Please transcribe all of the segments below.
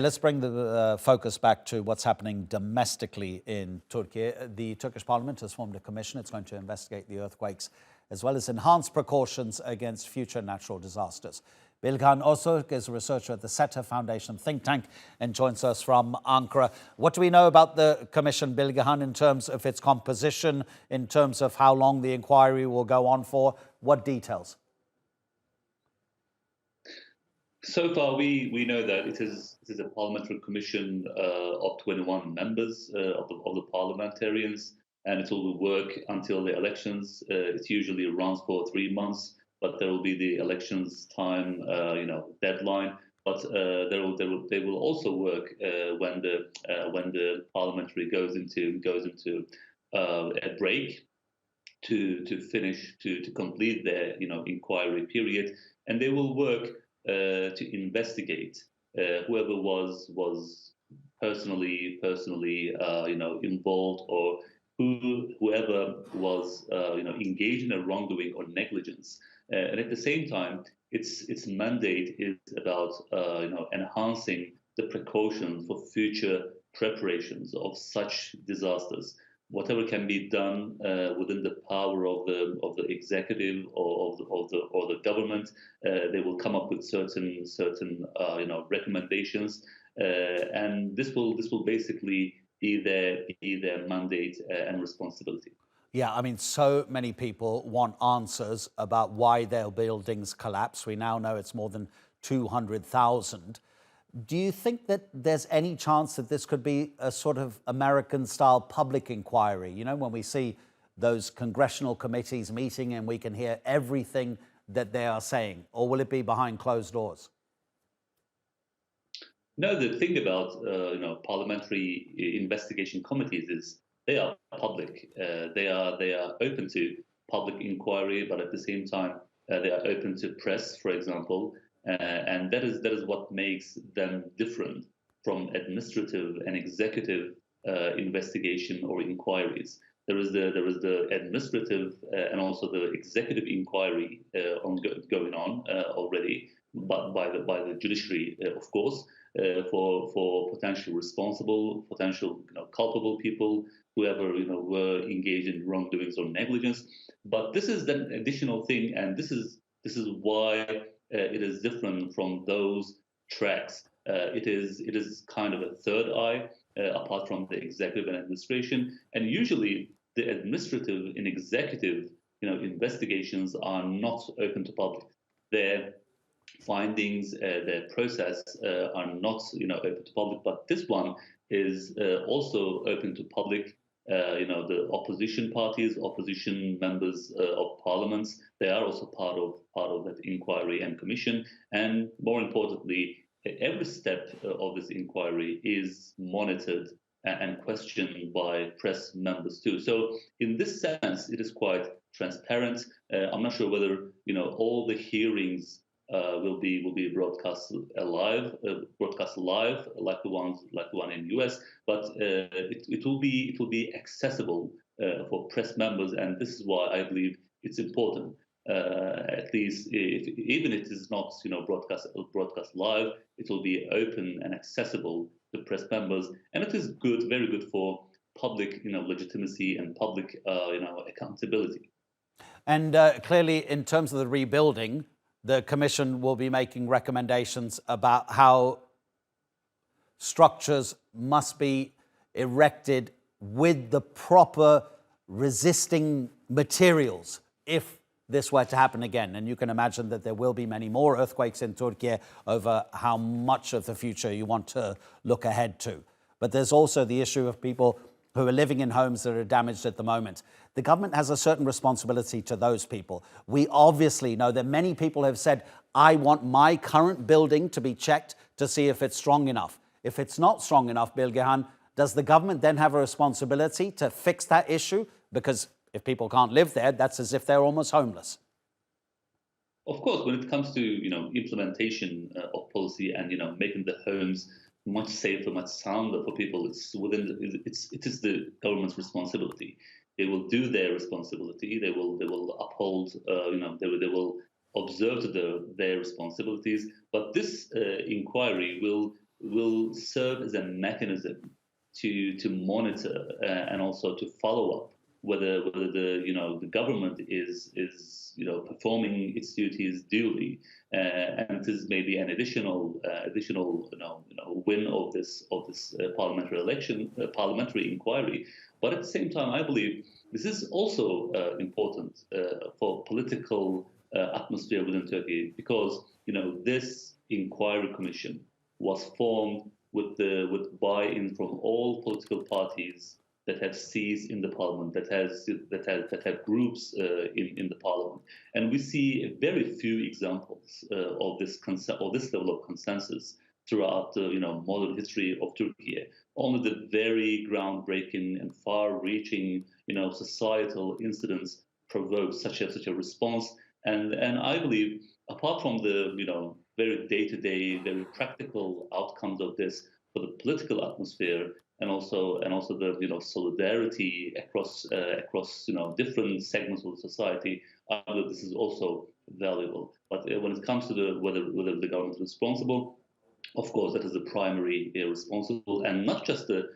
Let's bring the focus back to what's happening domestically in Turkey. The Turkish parliament has formed a commission. It's going to investigate the earthquakes as well as enhance precautions against future natural disasters. Bilgehan Ozturk is a researcher at the SETA Foundation think tank and joins us from Ankara. What do we know about the commission, Bilgehan, in terms of its composition, in terms of how long the inquiry will go on for? What details? So far, we know that it is a parliamentary commission of 21 members of the parliamentarians, and it will work until the elections. It usually runs for 3 months, but there will be the elections time, deadline. But they will also work when the parliamentary goes into a break to complete their inquiry period, and they will work to investigate whoever was personally involved, or whoever was engaged in a wrongdoing or negligence. And at the same time, its mandate is about enhancing the precautions for future preparations of such disasters. Whatever can be done within the power of the executive or the government, they will come up with certain recommendations, and this will basically be their mandate and responsibility. Yeah, I mean, so many people want answers about why their buildings collapse. We now know it's more than 200,000. Do you think that there's any chance that this could be a sort of American-style public inquiry? You know, when we see those congressional committees meeting and we can hear everything that they are saying, or will it be behind closed doors? No, the thing about parliamentary investigation committees is they are public. They are open to public inquiry, but at the same time they are open to press, for example. And that is what makes them different from administrative and executive investigation or inquiries. There is the administrative and also the executive inquiry going on already, but by the judiciary, of course, for potentially responsible, potential culpable people, whoever were engaged in wrongdoings or negligence. But this is an additional thing, and this is why it is different from those tracks. It is kind of a third eye apart from the executive and administration. And usually the administrative and executive investigations are not open to public. Their findings, their process are not open to public. But this one is also open to public. The opposition parties, opposition members of parliaments, they are also part of that inquiry and commission. And more importantly, every step of this inquiry is monitored and questioned by press members too. So in this sense, it is quite transparent. I'm not sure whether all the hearings will be broadcast live, like the one in US, but it will be accessible for press members, and this is why I believe it's important. At least even if it is not broadcast live, it will be open and accessible to press members, and it is good, very good for public legitimacy and public accountability. And clearly, in terms of the rebuilding, the Commission will be making recommendations about how structures must be erected with the proper resisting materials if this were to happen again. And you can imagine that there will be many more earthquakes in Turkey over how much of the future you want to look ahead to. But there's also the issue of people who are living in homes that are damaged at the moment. The government has a certain responsibility to those people. We obviously know that many people have said, I want my current building to be checked to see if it's strong enough. If it's not strong enough, Bilgehan, does the government then have a responsibility to fix that issue? Because if people can't live there, that's as if they're almost homeless. Of course, when it comes to implementation of policy and making the homes much safer, much sounder for people, it is the government's responsibility. They will do their responsibility. They will uphold. They will observe their responsibilities. But this inquiry will will serve as a mechanism to monitor and also to follow up whether the government is performing its duties duly, and this is maybe an additional win of this parliamentary inquiry. But at the same time, I believe this is also important for political atmosphere within Turkey, because this inquiry commission was formed with buy-in from all political parties that have seats in the parliament, that have groups in the parliament, and we see very few examples of this level of consensus throughout the modern history of Turkey. Only the very groundbreaking and far-reaching societal incidents provoke such a response, and I believe, apart from the very day-to-day, very practical outcomes of this for the political atmosphere, and also the solidarity across different segments of society, I believe this is also valuable. But when it comes to whether the government is responsible, of course, that is the primary responsible, and not just the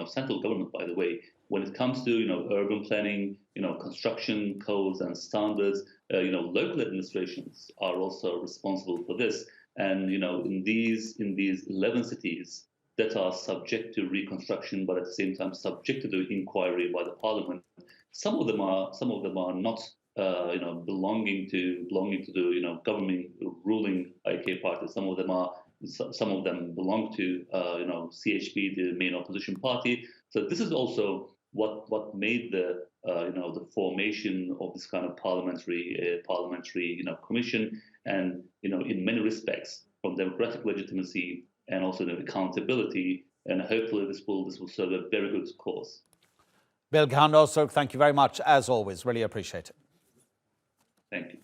central government, by the way. When it comes to urban planning, construction codes and standards, local administrations are also responsible for this. And in these 11 cities that are subject to reconstruction, but at the same time subject to the inquiry by the parliament, some of them are not belonging to the governing ruling IK party. Some of them belong to CHP, the main opposition party. So this is also what made the formation of this kind of parliamentary commission, and in many respects from democratic legitimacy and also the accountability, and hopefully this will serve a very good cause. Bilgehan Ozturk, thank you very much as always. Really appreciate it. Thank you.